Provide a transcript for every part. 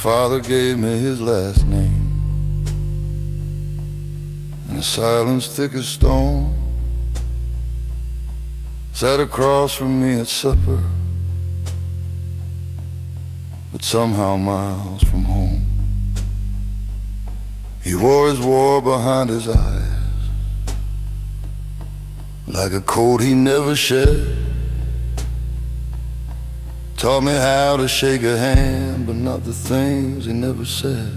father gave me his last name. In a silence thick as stone, sat across from me at supper, but somehow miles from home. He wore his war behind his eyes, like a coat he never shed. Taught me how to shake a hand, but not the things he never said.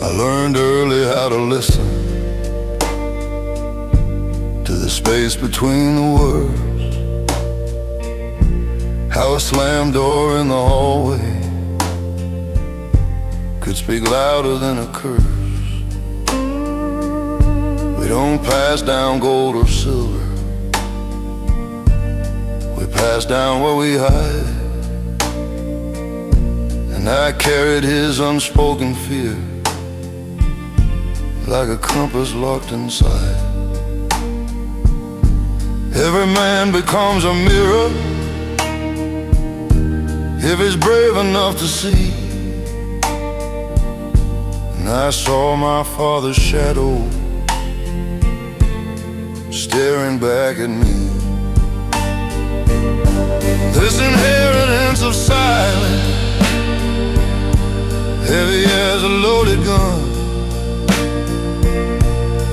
I learned early how to listen to the space between the words, how a slammed door in the hallway could speak louder than a curse. We don't pass down gold or silver, we pass down what we hide. And I carried his unspoken fear like a compass locked inside. Every man becomes a mirror if he's brave enough to see. And I saw my father's shadow staring back at me. This inheritance of silence, heavy as a loaded gun.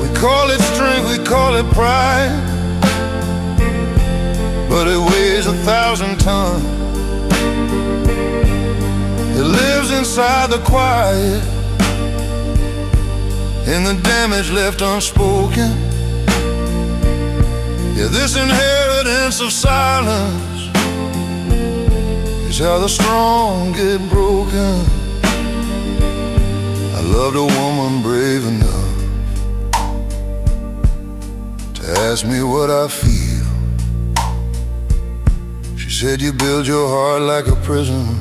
We call it strength, we call it pride, but it weighs 1,000 tons. It lives inside the quiet, in the damage left unspoken. Yeah, this inheritance of silence is how the strong get broken. I loved a woman brave enough to ask me what I feel. She said, you build your heart like a prison,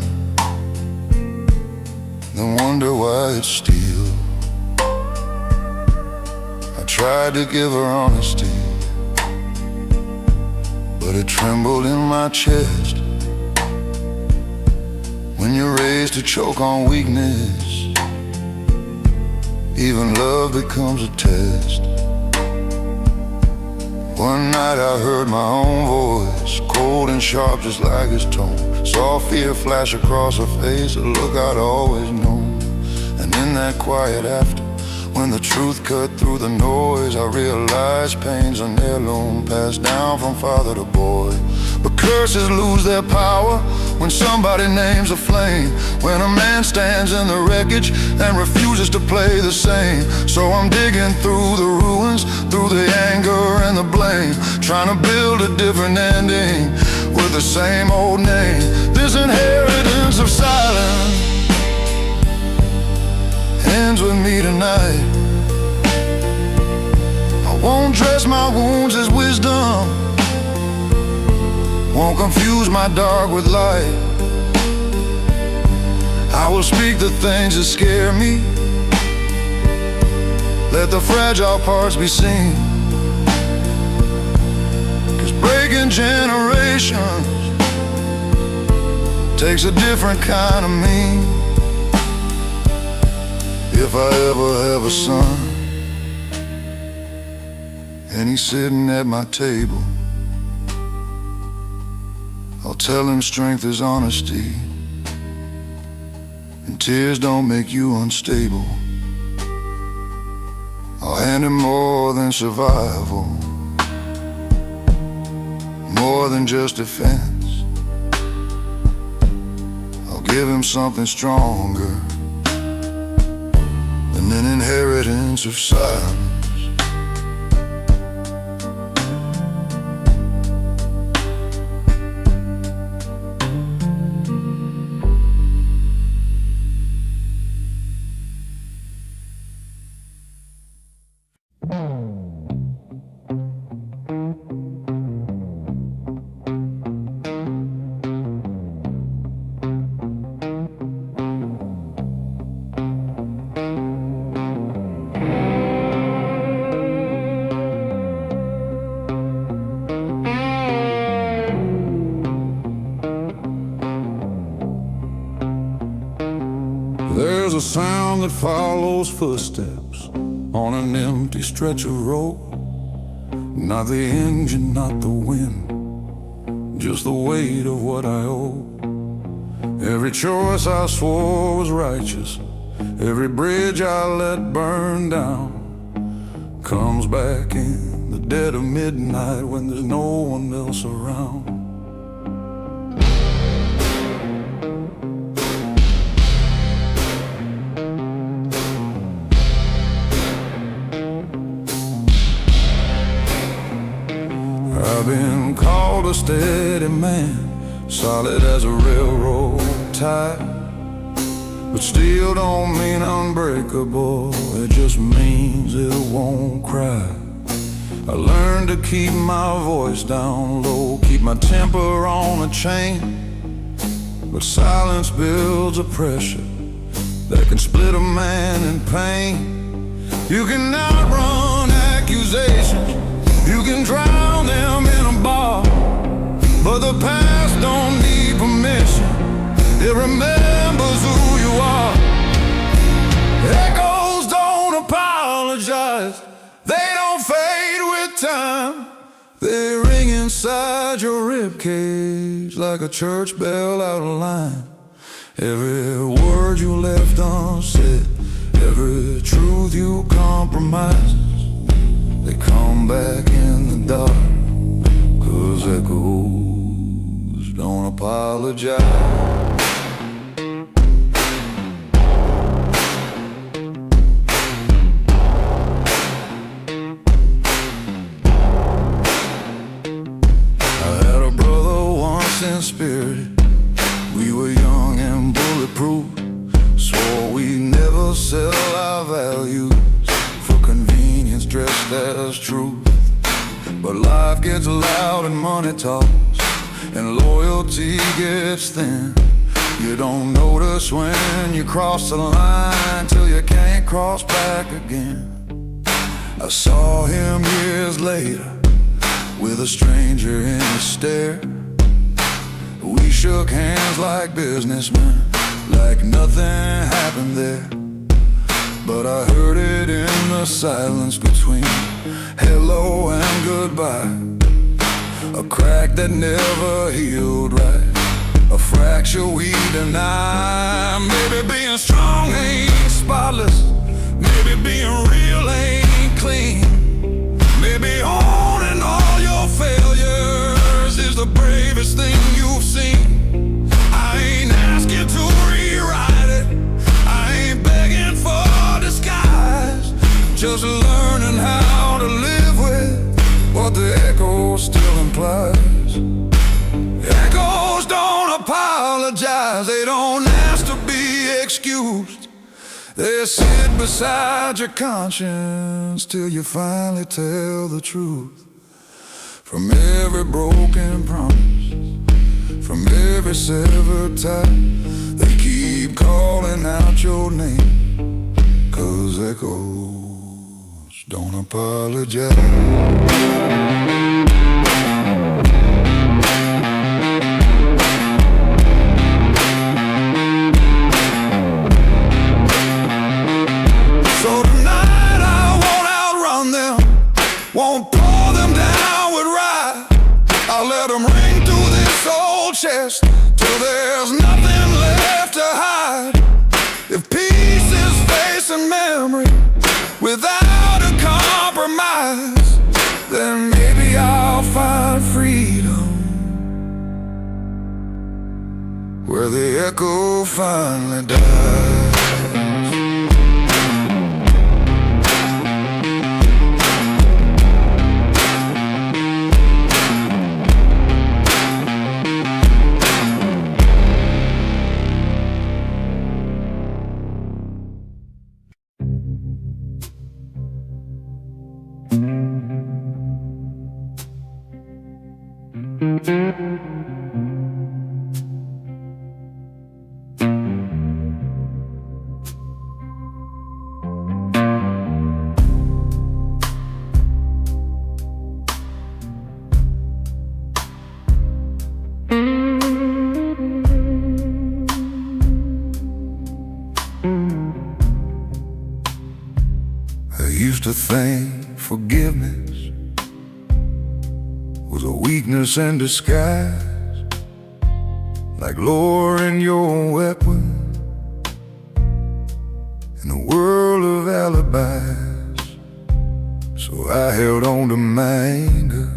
then wonder why it's steel. I tried to give her honesty, but it trembled in my chest. When you're raised to choke on weakness, even love becomes a test. One night I heard my own voice, cold and sharp just like his tone. Saw fear flash across her face, a look I'd always known. And in that quiet after, when the truth cut through the noise, I realized pain's an heirloom passed down from father to boy. But curses lose their power when somebody names a flame, when a man stands in the wreckage and refuses to play the same. So I'm digging through the ruins, through the anger and the blame, trying to build a different ending with the same old name. This inheritance of silence ends with me tonight. I won't dress my wounds as wisdom, won't confuse my dark with light. I will speak the things that scare me, let the fragile parts be seen. 'Cause breaking generations takes a different kind of me. If I ever have a son and he's sitting at my table, I'll tell him strength is honesty, and tears don't make you unstable. I'll hand him more than survival, more than just defense. I'll give him something stronger than an inheritance of silence. sound that follows footsteps on an empty stretch of road. Not the engine, not the wind, just the weight of what I owe. Every choice I swore was righteous, every bridge I let burn down, comes back in the dead of midnight when there's no one else around. I've been called a steady man, solid as a railroad tie, but still don't mean unbreakable, it just means it won't cry. I learned to keep my voice down low, keep my temper on a chain, but silence builds a pressure that can split a man in pain. You can outrun accusations, you can drown them in a bar, but the past don't need permission, it remembers who you are. Echoes don't apologize, they don't fade with time. They ring inside your ribcage like a church bell out of line. Every word you left unsaid, every truth you compromised, they come back in the dark, 'cause echoes don't apologize. In spirit, we were young and bulletproof, swore we'd never sell our values for convenience dressed as truth. But life gets loud and money talks, and loyalty gets thin. You don't notice when you cross the line till you can't cross back again. I saw him years later with a stranger in his stare. We shook hands like businessmen, like nothing happened there. But I heard it in the silence between hello and goodbye, a crack that never healed right, a fracture we deny. Maybe being strong ain't spotless, maybe being real ain't clean, maybe owning all your failures is the bravest thing you've seen. I ain't asking to rewrite it, I ain't begging for disguise, just learning how to live with what the echo still implies. Echoes don't apologize, they don't ask to be excused. They sit beside your conscience till you finally tell the truth. From every broken promise, from every severed tie, they keep calling out your name, 'cause echoes don't apologize. So tonight I won't outrun them, won't pour them down with rye. I'll let them ring through this old chest till there's nothing left to hide. If peace is facing memory without a compromise, then maybe I'll find freedom where the echo finally dies. Used to think forgiveness was a weakness in disguise, like lowering your weapon in a world of alibis. So I held on to my anger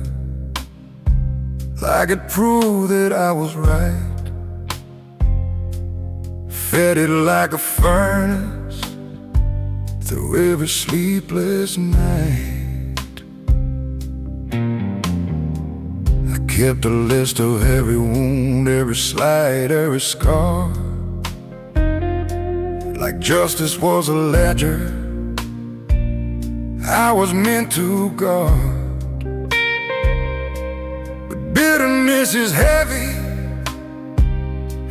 like it proved that I was right. Fed it like a furnace through every sleepless night. I kept a list of every wound, every slight, every scar, like justice was a ledger I was meant to guard. But bitterness is heavy,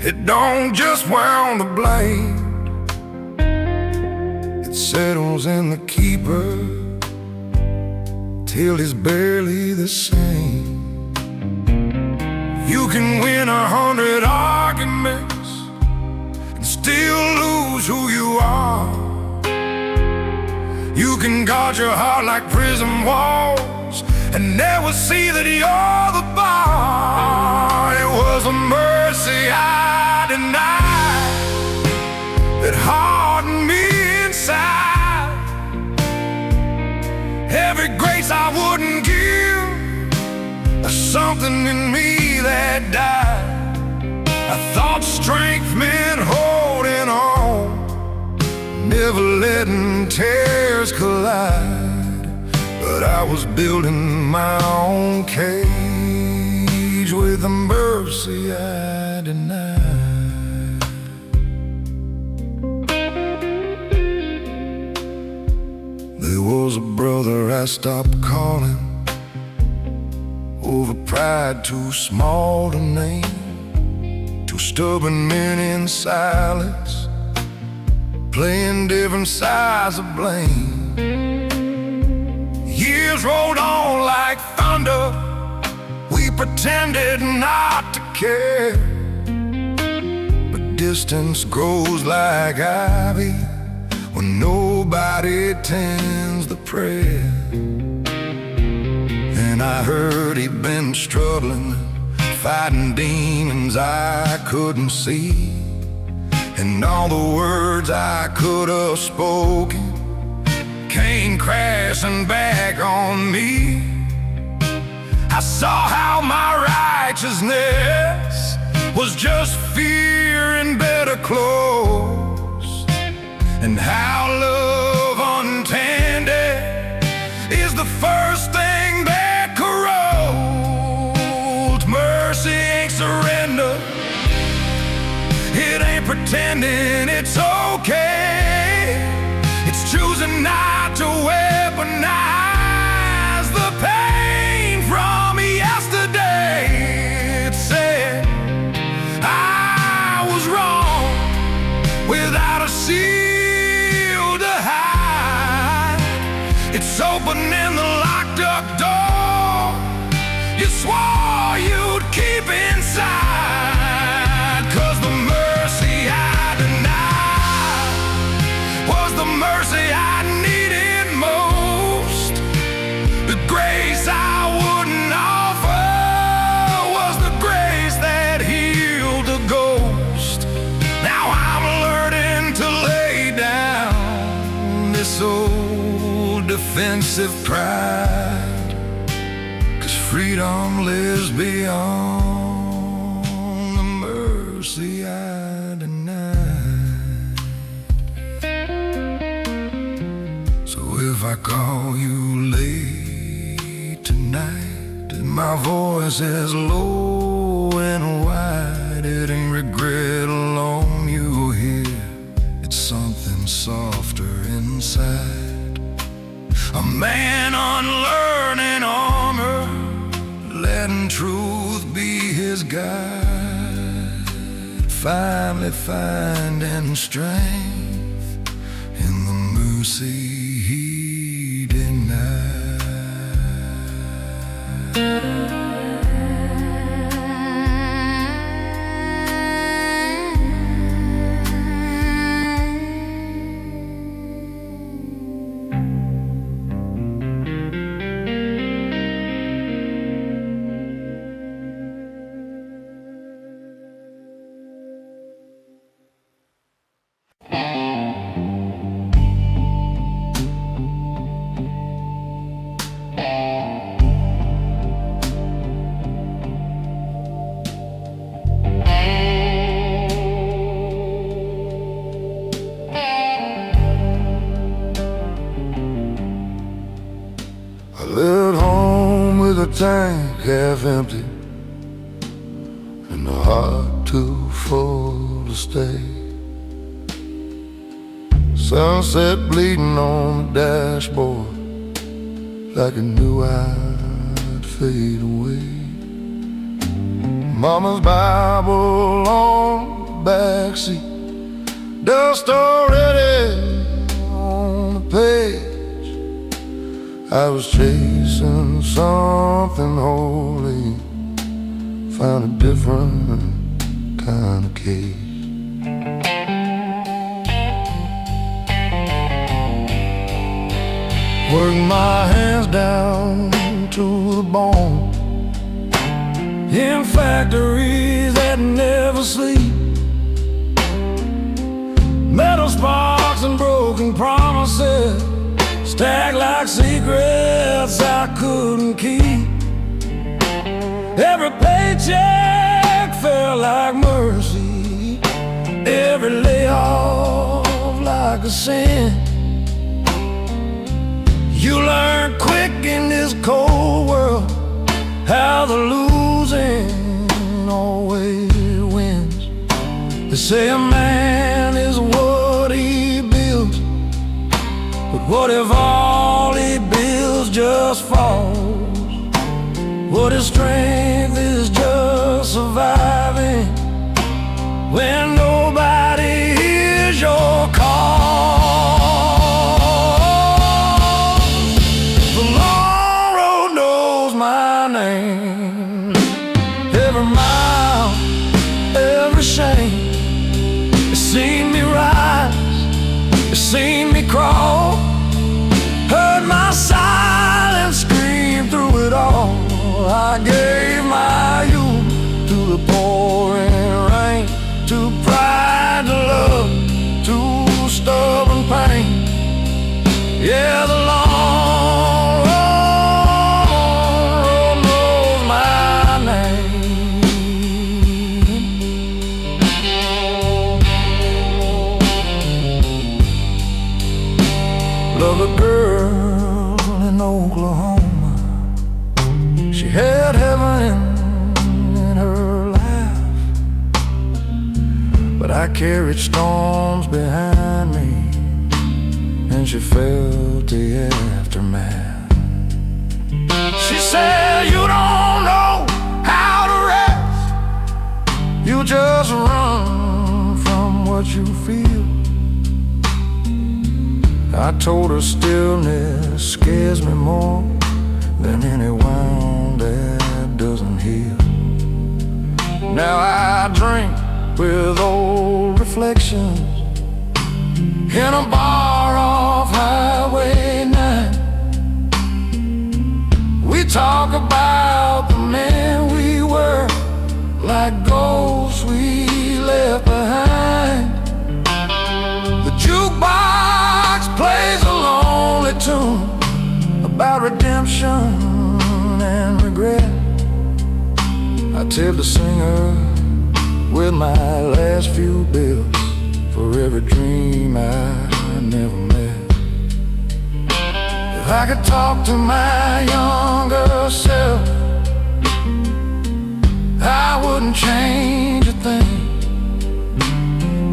it don't just wound the blade. It settles in the keeper till he's barely the same. You can win 100 arguments and still lose who you are. You can guard your heart like prison walls and never see that you're the bar. It was a mercy I denied that hardened me inside. Every grace I wouldn't give, there's something in me that died. I thought strength meant holding on, never letting tears collide. But I was building my own cage with the mercy I denied. There was a brother I stopped calling over pride too small to name, two stubborn men in silence playing different sides of blame. Years rolled on like thunder, we pretended not to care. But distance grows like ivy when nobody tends the prayer. And I heard he'd been struggling, fighting demons I couldn't see. And all the words I could have spoken came crashing back on me. I saw how my righteousness was just fear in better clothes, and how love untended is the first thing that corrodes. Mercy ain't surrender, it ain't pretending it's okay. It's choosing not to weaponize the pain from yesterday. It said I was wrong without a seal to hide. It's opening the locked up door you swore you'd keep inside. 'Cause the mercy I denied was the mercy I needed most. The grace I wouldn't offer was the grace that healed the ghost. Now I'm learning to lay down this old defensive pride, 'cause freedom lives beyond the mercy I denied. So if I call you late tonight and my voice is low and wide, it ain't regret alone you hear, it's something softer inside. A man unlearning armor, letting truth be his guide, finally finding strength in the mercy he denied. the tank half empty and the heart too full to stay. Sunset bleeding on the dashboard like it knew I'd fade away. Mama's Bible on the backseat, dust already on the page. I was chasing something holy, found a different kind of cage. Work my hands down to the bone in factories that never sleep. Metal sparks and broken promises stacked like secrets I couldn't keep. Every paycheck felt like mercy, every layoff like a sin. You learn quick in this cold world how the losing always wins. They say a man is what he builds, but what if all he builds just falls? What if strength is just surviving when nobody hears your call? The long road knows my name. Every mile, every shame, it's seen me rise, it's seen me crawl, heard my silence scream through it all. I gave my youth to the pouring rain, to pride, to love, to stubborn pain. Yeah, the long road knows my name. Love a girl in Oklahoma, she had heaven in her life, but I carried storms behind me, and she felt the aftermath. She said, you don't know how to rest, you just run from what you feel. I told her stillness scares me more than any wound that doesn't heal. Now I drink with old reflections in a bar off Highway 9. We talk about the men we were, like ghosts we left behind. The jukebox plays a lonely tune about redemption and regret. I tell the singer with my last few bills for every dream I never met. If I could talk to my younger self, I wouldn't change a thing.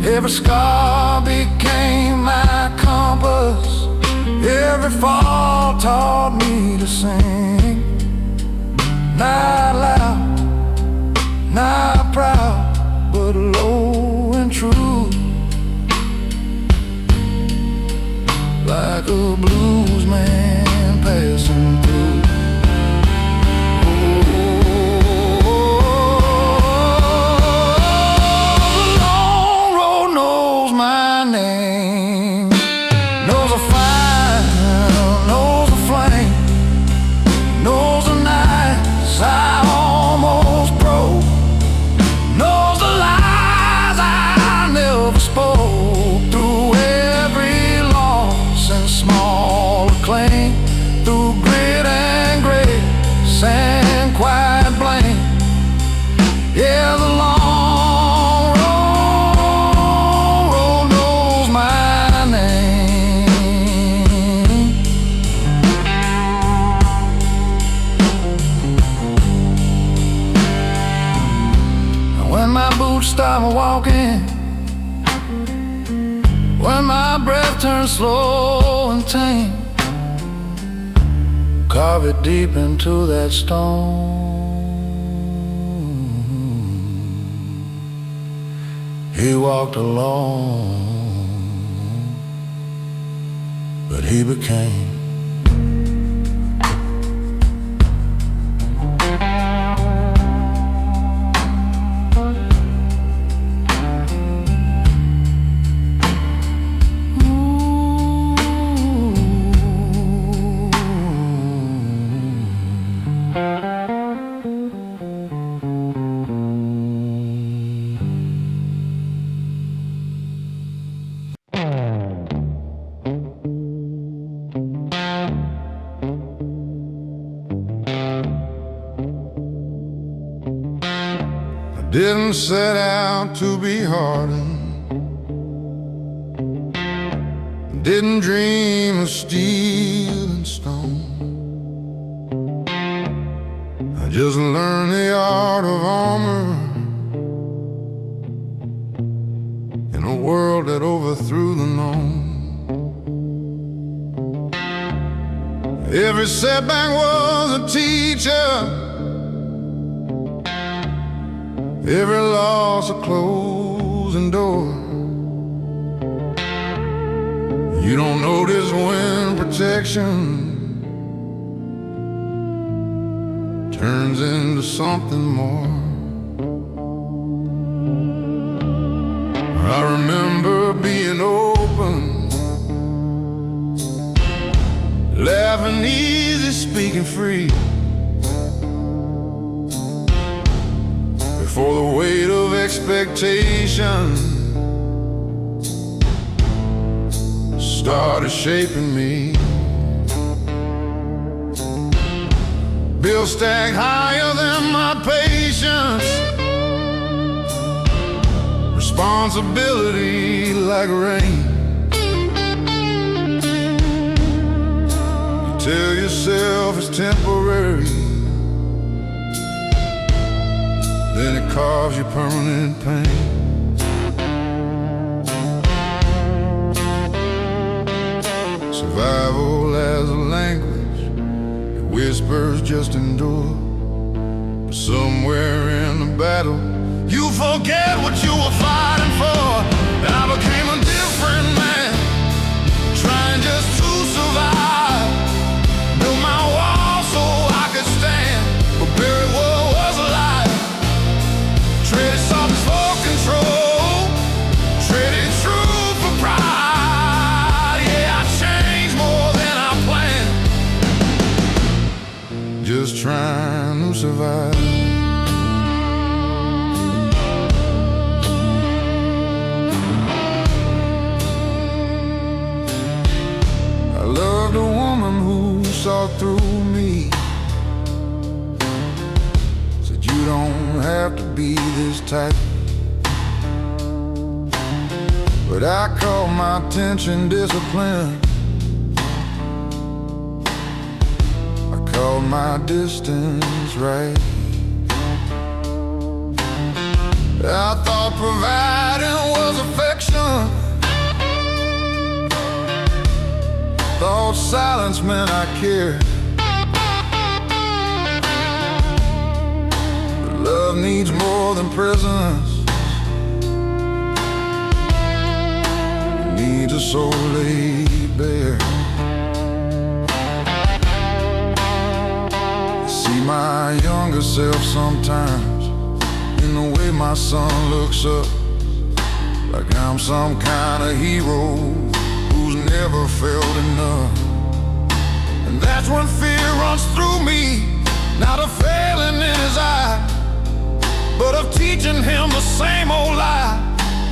Every scar became my compass, every fall taught me to sing. Not loud, not proud, but low and true, like a blues man passing through. The long road knows my name, knows a fire, knows a flame, knows the nights I almost broke, knows the lies I never spoke. Through every loss and small acclaim, through grit walking, when my breath turns slow and tame, carve it deep into that stone. He walked alone, but he became didn't set out to be hardened, didn't dream of steel and stone. I just learned the art of armor in a world that overthrew the known. Every setback was a teacher, every loss a closing door. You don't notice when protection turns into something more. I remember being open, laughing easy, speaking free, for the weight of expectation started shaping me. Bills stacked higher than my patience, responsibility like rain. You tell yourself it's temporary, then it carves you permanent pain. Survival as a language, it whispers just endure. But somewhere in the battle, you forget what you were fighting for. I became a different man, trying just to survive. Built my wall so I could stand, but buried what was alive. Traded softness for control, traded truth for pride. Yeah, I changed more than I planned, just trying to survive. I loved a woman who saw through me, said you don't have to be this type. But I called my attention discipline, I called my distance right. I thought providing was affection, thought silence meant I cared. But love needs more than prisons, it needs a soul laid bare. I see my younger self sometimes in the way my son looks up, like I'm some kind of hero who's never felt enough. And that's when fear runs through me, not a failing in his eye, but of teaching him the same old lie,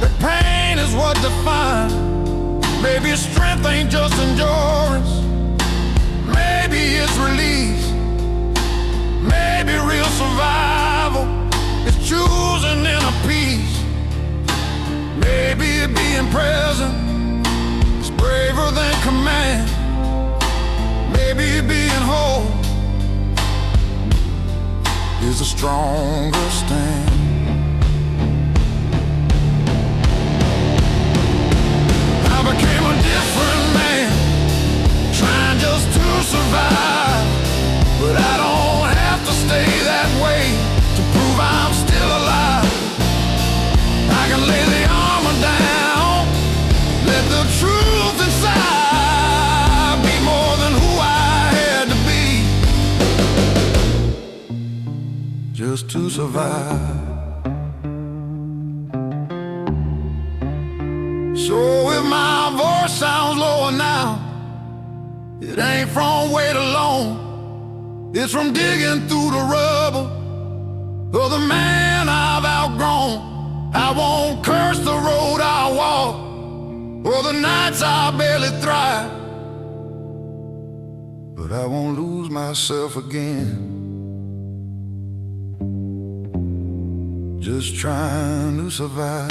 that pain is what defines. Maybe strength ain't just endurance, maybe it's release, maybe real survival is choosing inner peace. Maybe being present is braver than command. Maybe being whole is a stronger stand. just to survive. So if my voice sounds lower now, it ain't from weight alone. It's from digging through the rubble of the man I've outgrown. I won't curse the road I walk or the nights I barely thrive, but I won't lose myself again, just trying to survive.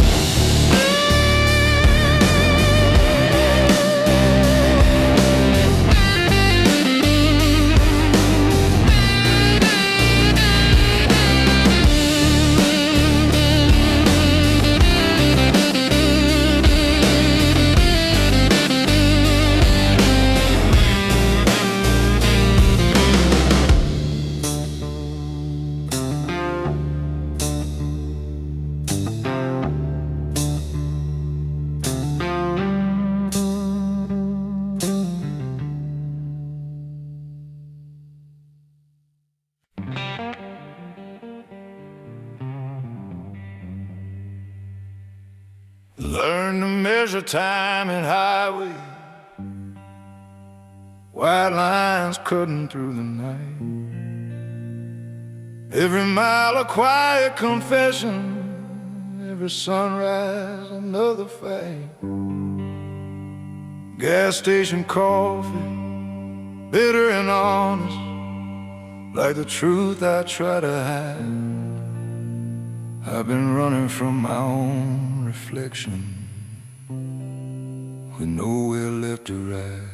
Learn to measure time in highway, white lines cutting through the night. Every mile a quiet confession, every sunrise another fight. Gas station coffee, bitter and honest, like the truth I try to hide. I've been running from my own reflection, with nowhere left to ride.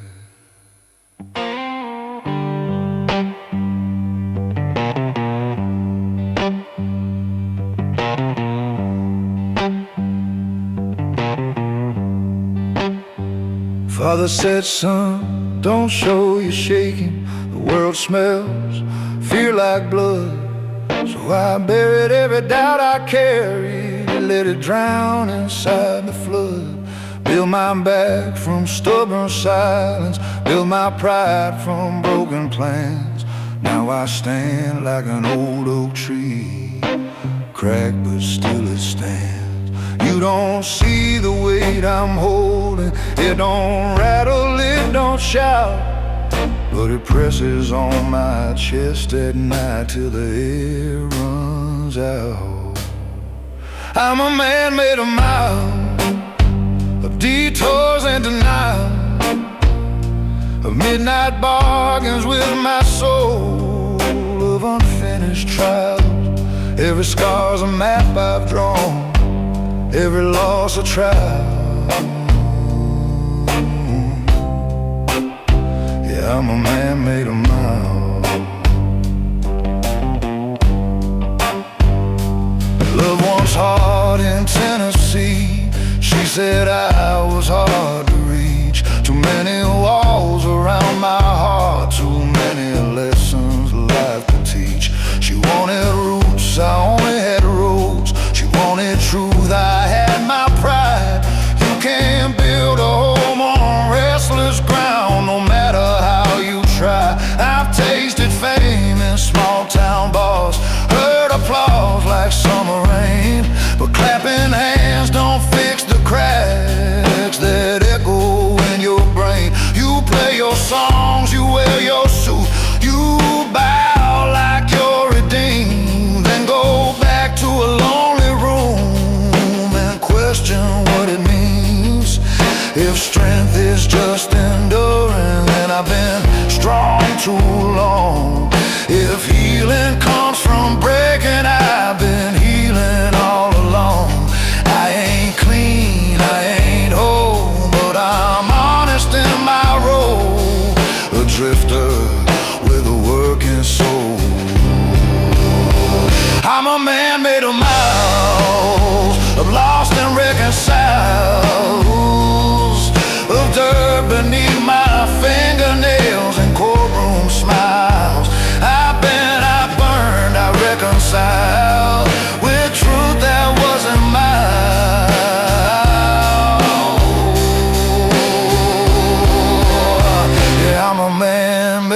Father said, son, don't show you're shaking. The world smells fear like blood. So I buried every doubt I carried, let it drown inside the flood. Build my back from stubborn silence, build my pride from broken plans. Now I stand like an old oak tree, cracked but still it stands. You don't see the weight I'm holding, it don't rattle, it don't shout, but it presses on my chest at night till the air runs out. I'm a man made of miles, of detours and denial, of midnight bargains with my soul, of unfinished trials. Every scar's a map I've drawn, every loss a trial. I'm a man made of miles. Love once hard in Tennessee, she said I was hard to reach. Too many walls around my heart, too many lessons life could teach. She wanted roots, I only had roads. She wanted truth, I had my pride. You can't build a home on restless ground, no matter how you try. I've tasted fame in small town bars, heard applause like summer rain, but clapping hands don't fix the cracks that echo in your brain. You play your songs, you wear your suit, you bow like you're redeemed, then go back to a lonely room and question what it means. If strength is just enduring, then I've been strong too long. If healing comes from breaking, I've been healing all along. I ain't clean, I ain't whole, but I'm honest in my role, a drifter with a working soul. I'm a man made of miles, of lost and reconciled, of dirt beneath my fingernails and courtroom smiles. I've been, I burned, I reconciled with truth that wasn't mine. Yeah, I'm a man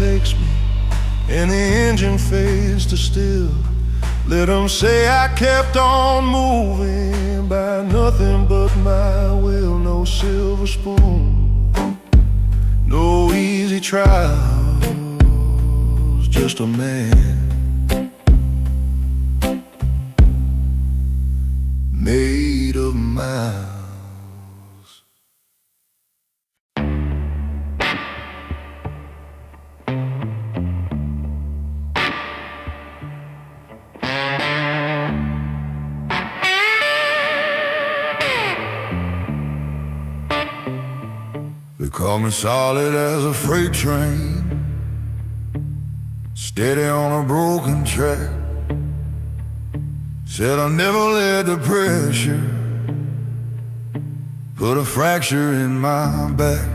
takes me and the engine fades to still. Let them say I kept on moving by nothing but my will. No silver spoon, no easy trials, just a man made of miles. They call me solid as a freight train, steady on a broken track. Said I never let the pressure put a fracture in my back.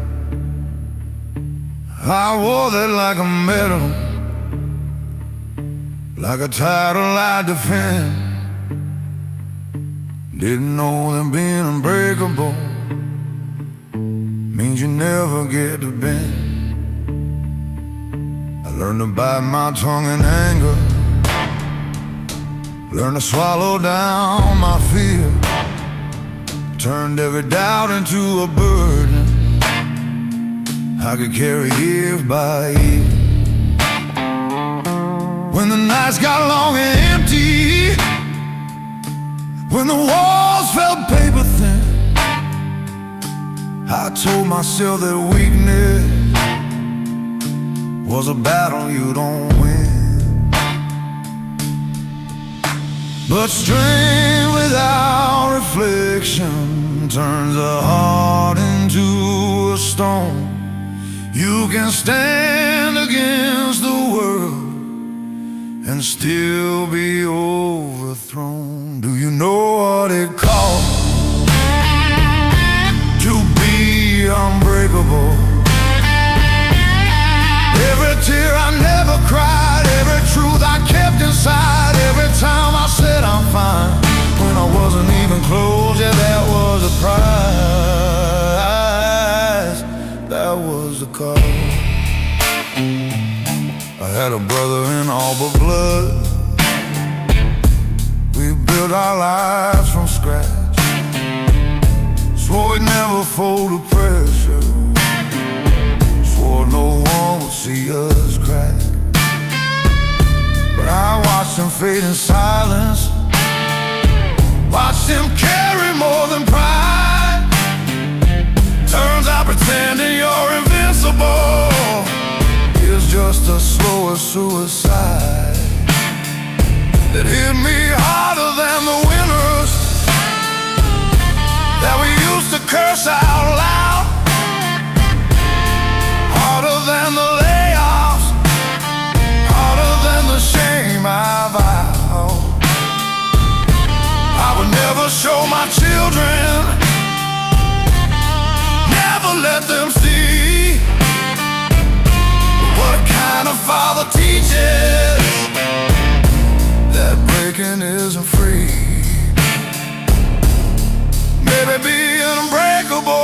I wore that like a medal, like a title I defend. Didn't know that being unbreakable means you never get to bend. I learned to bite my tongue in anger, learned to swallow down my fear, turned every doubt into a burden I could carry year by year. When the nights got long and empty, when the walls felt paper thin, I told myself that weakness was a battle you don't win. But strength without reflection turns a heart into a stone. You can stand against the world and still be overthrown. Do you know what it costs to be unbreakable? Every tear I never cried, every truth I kept inside, every time I said I'm fine when I wasn't even close. Yeah, that was a prize, that was the cost. I had a brother in all but blood. We built our lives from scratch, swore we'd never fold to pressure, swore no one would see us crack. But I watched him fade in silence, watched him carry more than pride. Turns out pretending you're invincible is just a slower suicide that hit me harder than the winners that we used to curse out loud, harder than the layoffs, harder than the shame I vowed I would never show my children, never let them see what kind of father teaches that breaking isn't free. Maybe being unbreakable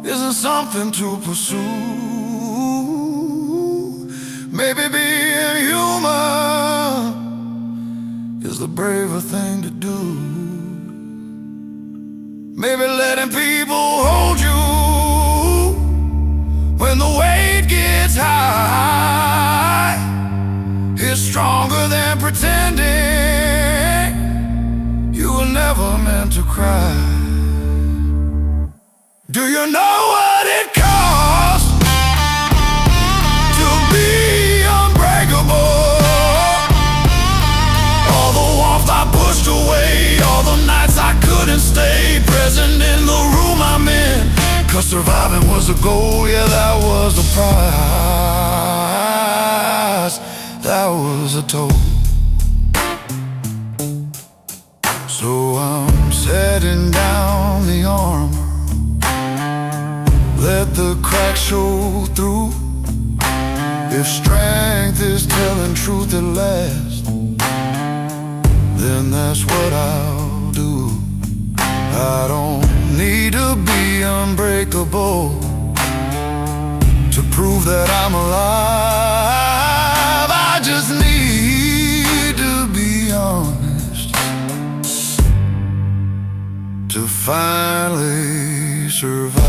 isn't something to pursue. Maybe being human is the braver thing to do. Maybe letting people hold you when the weight gets high is stronger than pretending you were never meant to cry. Do you know what it costs to be unbreakable? All the warmth I pushed away, all the nights I couldn't stay present in the room I'm in, 'cause surviving was the goal, yeah, that was the prize, that was the toll. So I'm setting down the armor, let the cracks show through. If strength is telling truth at last, then that's what I'll do. I don't need to be unbreakable to prove prove that I'm alive. I just need to be honest to finally survive.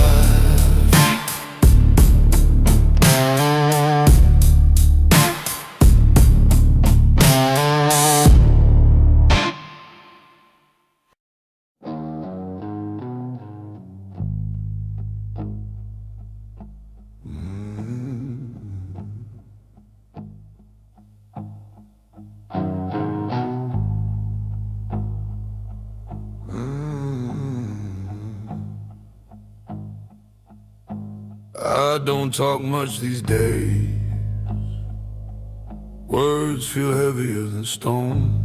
I don't talk much these days. Words feel heavier than stone.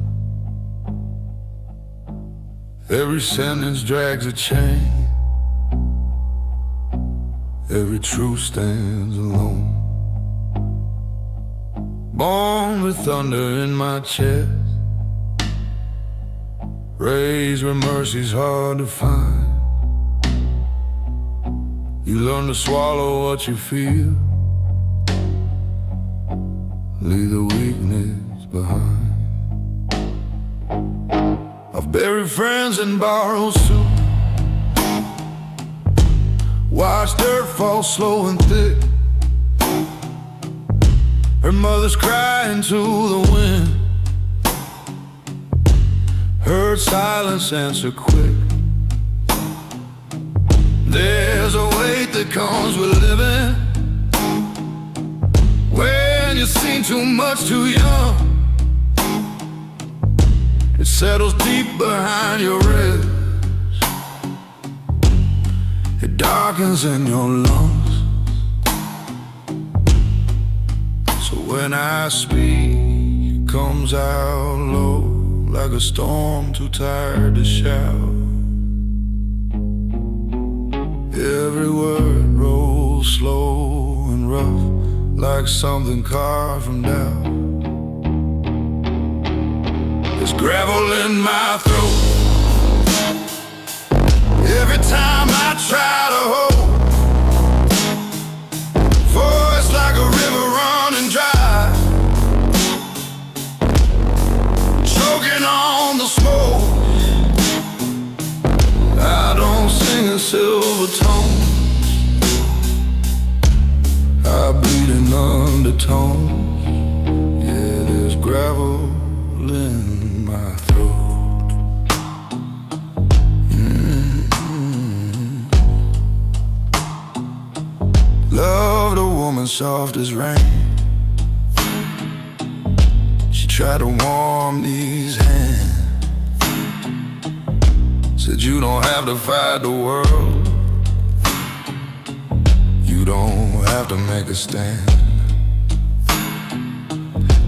Every sentence drags a chain. Every truth stands alone. Born with thunder in my chest, raised where mercy's hard to find. You learn to swallow what you feel, leave the weakness behind. I've buried friends and borrowed suit, watched dirt fall slow and thick. Her mother's crying to the wind, heard silence answer quick. There's a weight that comes with living when you've seen too much too young. It settles deep behind your ribs, it darkens in your lungs. So when I speak, it comes out low, like a storm too tired to shout. Every word rolls slow and rough, like something carved from doubt. There's gravel in my throat every time I try to hold. Voice like a river running dry, choking on the smoke. I don't sing in silver tones, I bleed in undertones. Yeah, there's gravel in my throat. Loved a woman soft as rain. She tried to warm these hands, said you don't have to fight the world, you don't have to make a stand.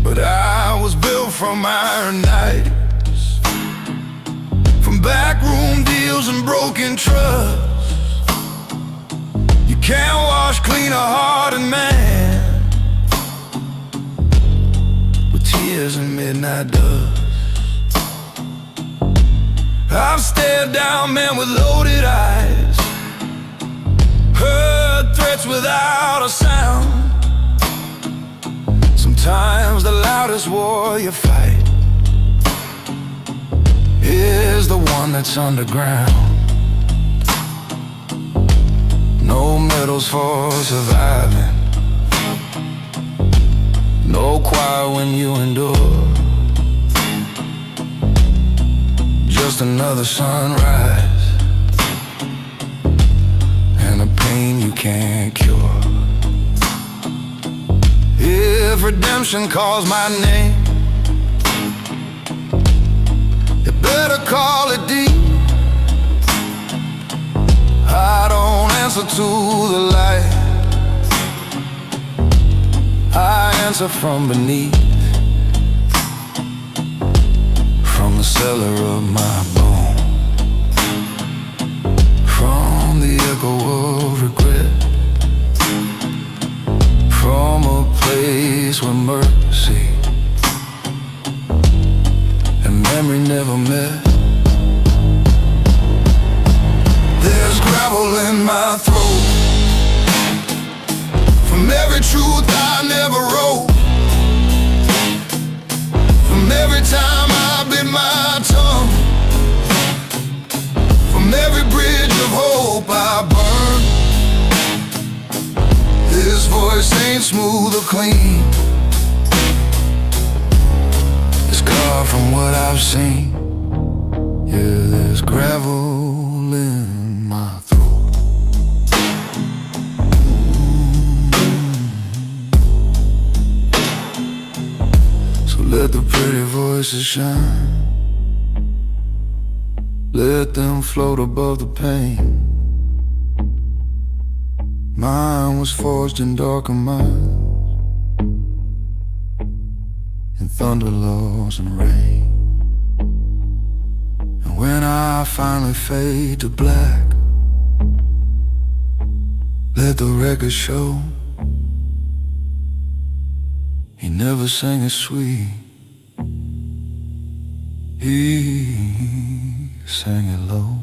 But I was built from iron nights, from backroom deals and broken trust. You can't wash clean a hearted man with tears and midnight dust. I've stared down men with loaded eyes, heard threats without a sound. Sometimes the loudest war you fight is the one that's underground. No medals for surviving, no choir when you endure. Just another sunrise and a pain you can't cure. If redemption calls my name, you better call it deep. I don't answer to the light, I answer from beneath, from the cellar of my bone, from the echo of regret, from a place where mercy and memory never met. There's gravel in my throat from every every truth I never wrote, from every time I bit my tongue, from every bridge of hope I burned. This voice ain't smooth or clean, it's carved from what I've seen. Yeah, there's gravel in my throat. So let the pretty voices shine, let them float above the pain. Mine was forged in darker minds, in thunder, laws, and rain. And when I finally fade to black, let the record show he never sang it sweet, he sang it low.